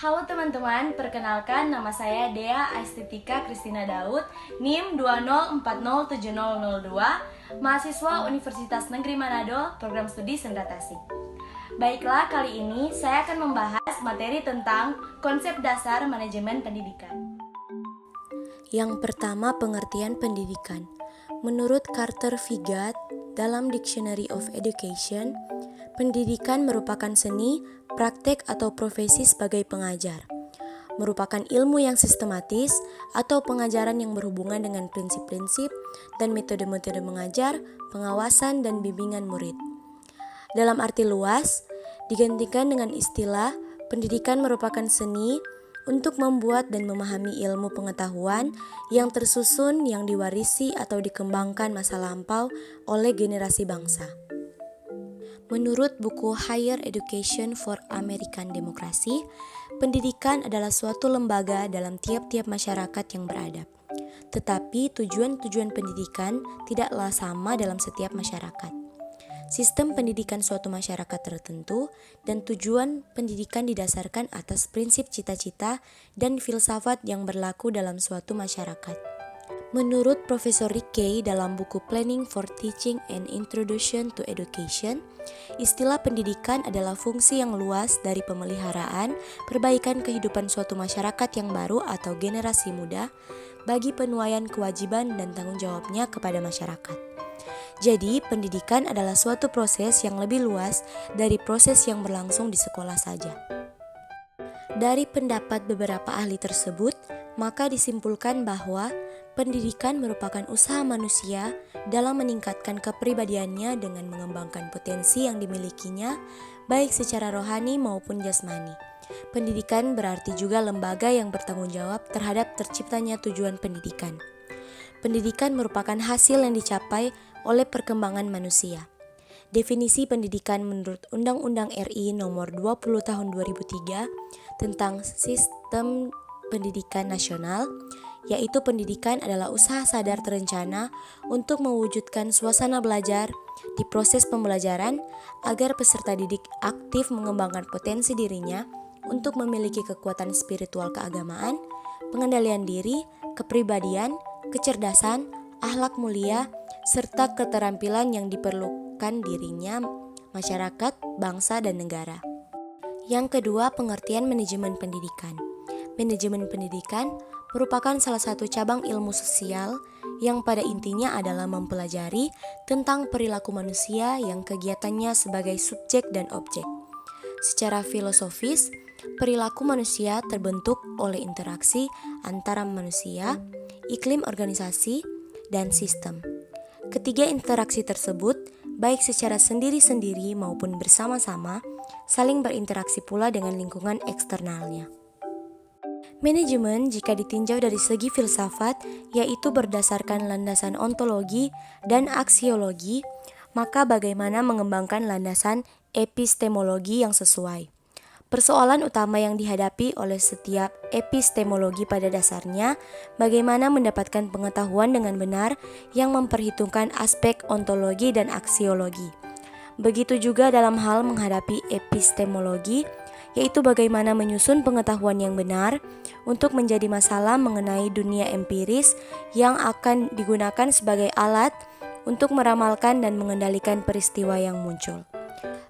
Halo teman-teman, perkenalkan nama saya Dea Aistetika Kristina Daud, NIM 20407002, mahasiswa Universitas Negeri Manado, Program Studi Sendra Tasik. Baiklah, kali ini saya akan membahas materi tentang konsep dasar manajemen pendidikan. Yang pertama, pengertian pendidikan. Menurut Carter Vigat, dalam Dictionary of Education, pendidikan merupakan seni, praktek atau profesi sebagai pengajar. Merupakan ilmu yang sistematis atau pengajaran yang berhubungan dengan prinsip-prinsip dan metode-metode mengajar, pengawasan, dan bimbingan murid. Dalam arti luas, digantikan dengan istilah pendidikan merupakan seni untuk membuat dan memahami ilmu pengetahuan yang tersusun, yang diwarisi atau dikembangkan masa lampau oleh generasi bangsa. Menurut buku Higher Education for American Democracy, pendidikan adalah suatu lembaga dalam tiap-tiap masyarakat yang beradab. Tetapi tujuan-tujuan pendidikan tidaklah sama dalam setiap masyarakat. Sistem pendidikan suatu masyarakat tertentu dan tujuan pendidikan didasarkan atas prinsip cita-cita dan filsafat yang berlaku dalam suatu masyarakat. Menurut Profesor Rick Kay dalam buku Planning for Teaching and Introduction to Education, istilah pendidikan adalah fungsi yang luas dari pemeliharaan, perbaikan kehidupan suatu masyarakat yang baru atau generasi muda bagi penuaian kewajiban dan tanggung jawabnya kepada masyarakat. Jadi, pendidikan adalah suatu proses yang lebih luas dari proses yang berlangsung di sekolah saja. Dari pendapat beberapa ahli tersebut, maka disimpulkan bahwa pendidikan merupakan usaha manusia dalam meningkatkan kepribadiannya dengan mengembangkan potensi yang dimilikinya, baik secara rohani maupun jasmani. Pendidikan berarti juga lembaga yang bertanggung jawab terhadap terciptanya tujuan pendidikan. Pendidikan merupakan hasil yang dicapai oleh perkembangan manusia. Definisi pendidikan menurut Undang-Undang RI Nomor 20 Tahun 2003 tentang Sistem Pendidikan Nasional, yaitu pendidikan adalah usaha sadar terencana untuk mewujudkan suasana belajar di proses pembelajaran agar peserta didik aktif mengembangkan potensi dirinya untuk memiliki kekuatan spiritual keagamaan, pengendalian diri, kepribadian, kecerdasan, akhlak mulia, serta keterampilan yang diperlukan dirinya, masyarakat, bangsa, dan negara. Yang kedua, pengertian manajemen pendidikan. Manajemen pendidikan merupakan salah satu cabang ilmu sosial yang pada intinya adalah mempelajari tentang perilaku manusia yang kegiatannya sebagai subjek dan objek. Secara filosofis, perilaku manusia terbentuk oleh interaksi antara manusia, iklim organisasi, dan sistem. Ketiga interaksi tersebut, baik secara sendiri-sendiri maupun bersama-sama, saling berinteraksi pula dengan lingkungan eksternalnya. Manajemen jika ditinjau dari segi filsafat, yaitu berdasarkan landasan ontologi dan aksiologi, maka bagaimana mengembangkan landasan epistemologi yang sesuai. Persoalan utama yang dihadapi oleh setiap epistemologi pada dasarnya, bagaimana mendapatkan pengetahuan dengan benar yang memperhitungkan aspek ontologi dan aksiologi. Begitu juga dalam hal menghadapi epistemologi, yaitu bagaimana menyusun pengetahuan yang benar untuk menjadi masalah mengenai dunia empiris yang akan digunakan sebagai alat untuk meramalkan dan mengendalikan peristiwa yang muncul.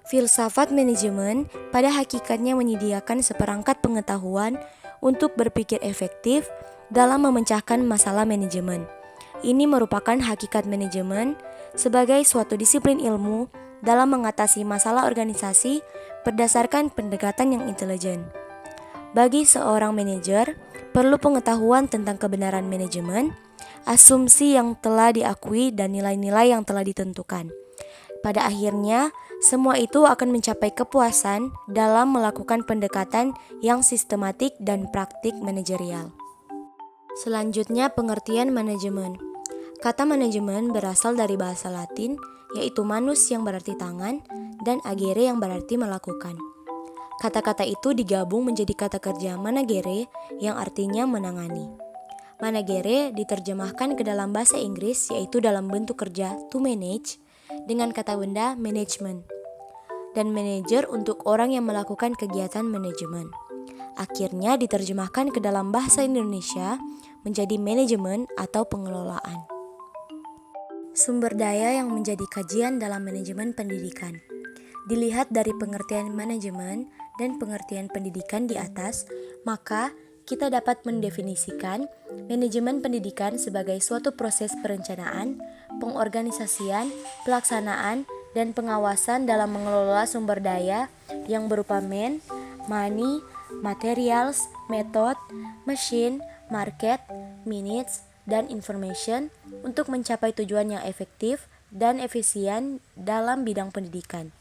Filsafat manajemen pada hakikatnya menyediakan seperangkat pengetahuan untuk berpikir efektif dalam memecahkan masalah manajemen. Ini merupakan hakikat manajemen sebagai suatu disiplin ilmu dalam mengatasi masalah organisasi berdasarkan pendekatan yang intelijen. Bagi seorang manajer, perlu pengetahuan tentang kebenaran manajemen, asumsi yang telah diakui dan nilai-nilai yang telah ditentukan. Pada akhirnya, semua itu akan mencapai kepuasan dalam melakukan pendekatan yang sistematik dan praktik manajerial. Selanjutnya, pengertian manajemen. Kata manajemen berasal dari bahasa Latin, yaitu manus yang berarti tangan, dan agere yang berarti melakukan. Kata-kata itu digabung menjadi kata kerja managere yang artinya menangani. Managere diterjemahkan ke dalam bahasa Inggris, yaitu dalam bentuk kerja to manage, dengan kata benda management. dan manajer untuk orang yang melakukan kegiatan manajemen. Akhirnya diterjemahkan ke dalam bahasa Indonesia menjadi manajemen atau pengelolaan. Sumber daya yang menjadi kajian dalam manajemen pendidikan. Dilihat dari pengertian manajemen dan pengertian pendidikan di atas, maka kita dapat mendefinisikan manajemen pendidikan sebagai suatu proses perencanaan, pengorganisasian, pelaksanaan, dan pengawasan dalam mengelola sumber daya yang berupa money, materials, method, machine, market, minutes, dan information untuk mencapai tujuan yang efektif dan efisien dalam bidang pendidikan.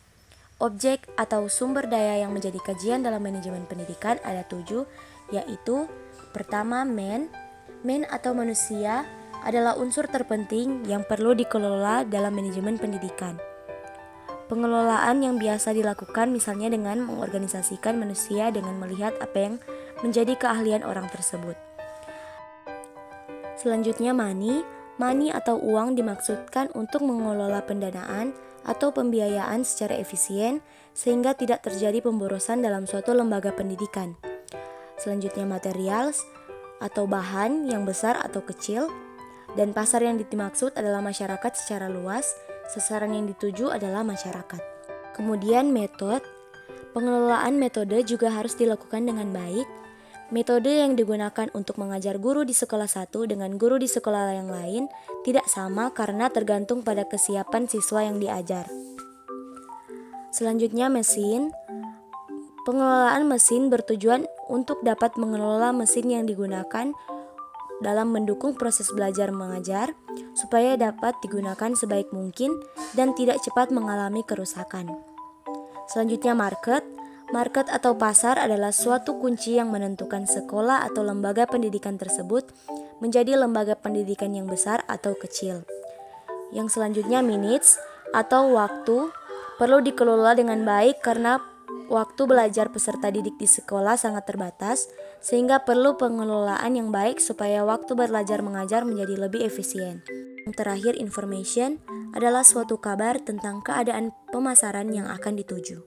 Objek atau sumber daya yang menjadi kajian dalam manajemen pendidikan ada 7, yaitu pertama man atau manusia adalah unsur terpenting yang perlu dikelola dalam manajemen pendidikan. Pengelolaan yang biasa dilakukan misalnya dengan mengorganisasikan manusia dengan melihat apa yang menjadi keahlian orang tersebut. Selanjutnya money atau uang dimaksudkan untuk mengelola pendanaan atau pembiayaan secara efisien sehingga tidak terjadi pemborosan dalam suatu lembaga pendidikan. Selanjutnya materials atau bahan yang besar atau kecil, dan pasar yang dimaksud adalah masyarakat secara luas, sasaran yang dituju adalah masyarakat. Kemudian metode, pengelolaan metode juga harus dilakukan dengan baik. Metode yang digunakan untuk mengajar guru di sekolah satu dengan guru di sekolah yang lain tidak sama karena tergantung pada kesiapan siswa yang diajar. Selanjutnya mesin. Pengelolaan mesin bertujuan untuk dapat mengelola mesin yang digunakan dalam mendukung proses belajar mengajar supaya dapat digunakan sebaik mungkin dan tidak cepat mengalami kerusakan. Selanjutnya market atau pasar adalah suatu kunci yang menentukan sekolah atau lembaga pendidikan tersebut menjadi lembaga pendidikan yang besar atau kecil. Yang selanjutnya minutes atau waktu perlu dikelola dengan baik karena waktu belajar peserta didik di sekolah sangat terbatas sehingga perlu pengelolaan yang baik supaya waktu belajar mengajar menjadi lebih efisien. Yang terakhir information adalah suatu kabar tentang keadaan pemasaran yang akan dituju.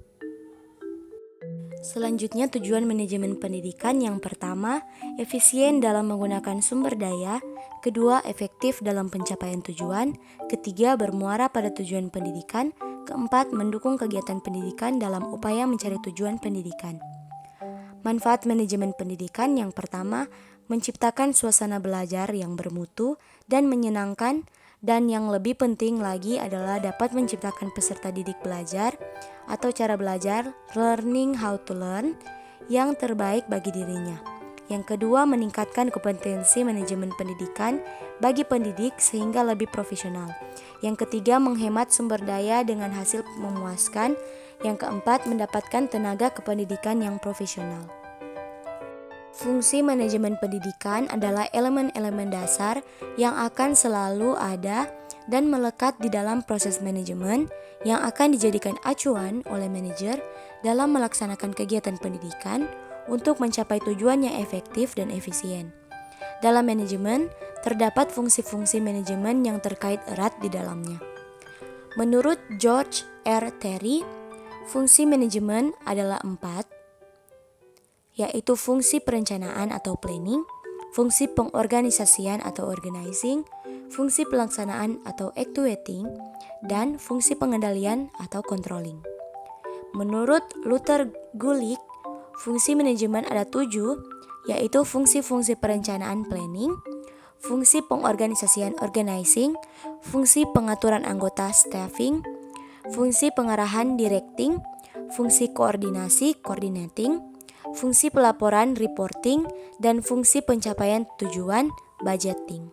Selanjutnya tujuan manajemen pendidikan yang pertama, efisien dalam menggunakan sumber daya, kedua, efektif dalam pencapaian tujuan, ketiga, bermuara pada tujuan pendidikan, keempat, mendukung kegiatan pendidikan dalam upaya mencari tujuan pendidikan. Manfaat manajemen pendidikan yang pertama, menciptakan suasana belajar yang bermutu dan menyenangkan, dan yang lebih penting lagi adalah dapat menciptakan peserta didik belajar atau cara belajar, learning how to learn, yang terbaik bagi dirinya. Yang kedua, meningkatkan kompetensi manajemen pendidikan bagi pendidik sehingga lebih profesional. Yang ketiga, menghemat sumber daya dengan hasil memuaskan. Yang keempat, mendapatkan tenaga kependidikan yang profesional. Fungsi manajemen pendidikan adalah elemen-elemen dasar yang akan selalu ada dan melekat di dalam proses manajemen yang akan dijadikan acuan oleh manajer dalam melaksanakan kegiatan pendidikan untuk mencapai tujuan yang efektif dan efisien. Dalam manajemen, terdapat fungsi-fungsi manajemen yang terkait erat di dalamnya. Menurut George R. Terry, fungsi manajemen adalah 4, yaitu fungsi perencanaan atau planning, fungsi pengorganisasian atau organizing, fungsi pelaksanaan atau actuating, dan fungsi pengendalian atau controlling. Menurut Luther Gulick, fungsi manajemen ada 7, yaitu fungsi-fungsi perencanaan planning, fungsi pengorganisasian organizing, fungsi pengaturan anggota staffing, fungsi pengarahan directing, fungsi koordinasi coordinating, fungsi pelaporan reporting, dan fungsi pencapaian tujuan budgeting.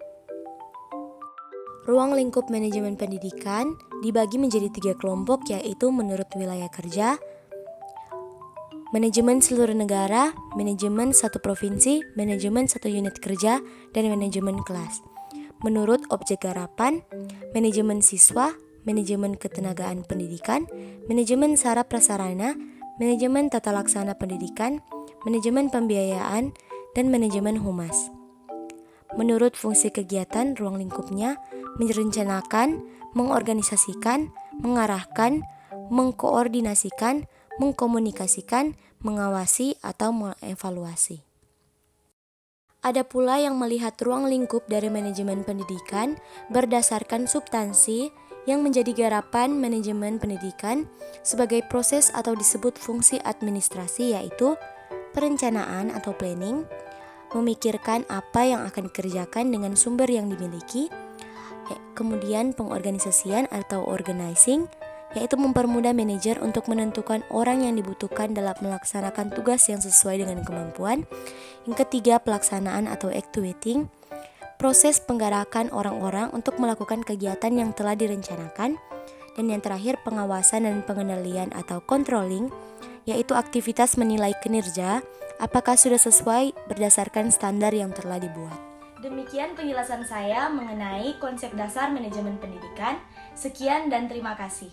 Ruang lingkup manajemen pendidikan dibagi menjadi 3 kelompok, yaitu menurut wilayah kerja, manajemen seluruh negara, manajemen satu provinsi, manajemen satu unit kerja, dan manajemen kelas. Menurut objek garapan, manajemen siswa, manajemen ketenagaan pendidikan, manajemen sarana prasarana, manajemen tata laksana pendidikan, manajemen pembiayaan, dan manajemen humas. Menurut fungsi kegiatan, ruang lingkupnya merencanakan, mengorganisasikan, mengarahkan, mengkoordinasikan, mengkomunikasikan, mengawasi, atau mengevaluasi. Ada pula yang melihat ruang lingkup dari manajemen pendidikan berdasarkan substansi yang menjadi garapan manajemen pendidikan sebagai proses atau disebut fungsi administrasi, yaitu perencanaan atau planning, memikirkan apa yang akan dikerjakan dengan sumber yang dimiliki, kemudian pengorganisasian atau organizing, yaitu mempermudah manajer untuk menentukan orang yang dibutuhkan dalam melaksanakan tugas yang sesuai dengan kemampuan. Yang ketiga, pelaksanaan atau actuating, proses penggarakan orang-orang untuk melakukan kegiatan yang telah direncanakan. Dan yang terakhir, pengawasan dan pengendalian atau controlling, yaitu aktivitas menilai kinerja apakah sudah sesuai berdasarkan standar yang telah dibuat. Demikian penjelasan saya mengenai konsep dasar manajemen pendidikan. Sekian dan terima kasih.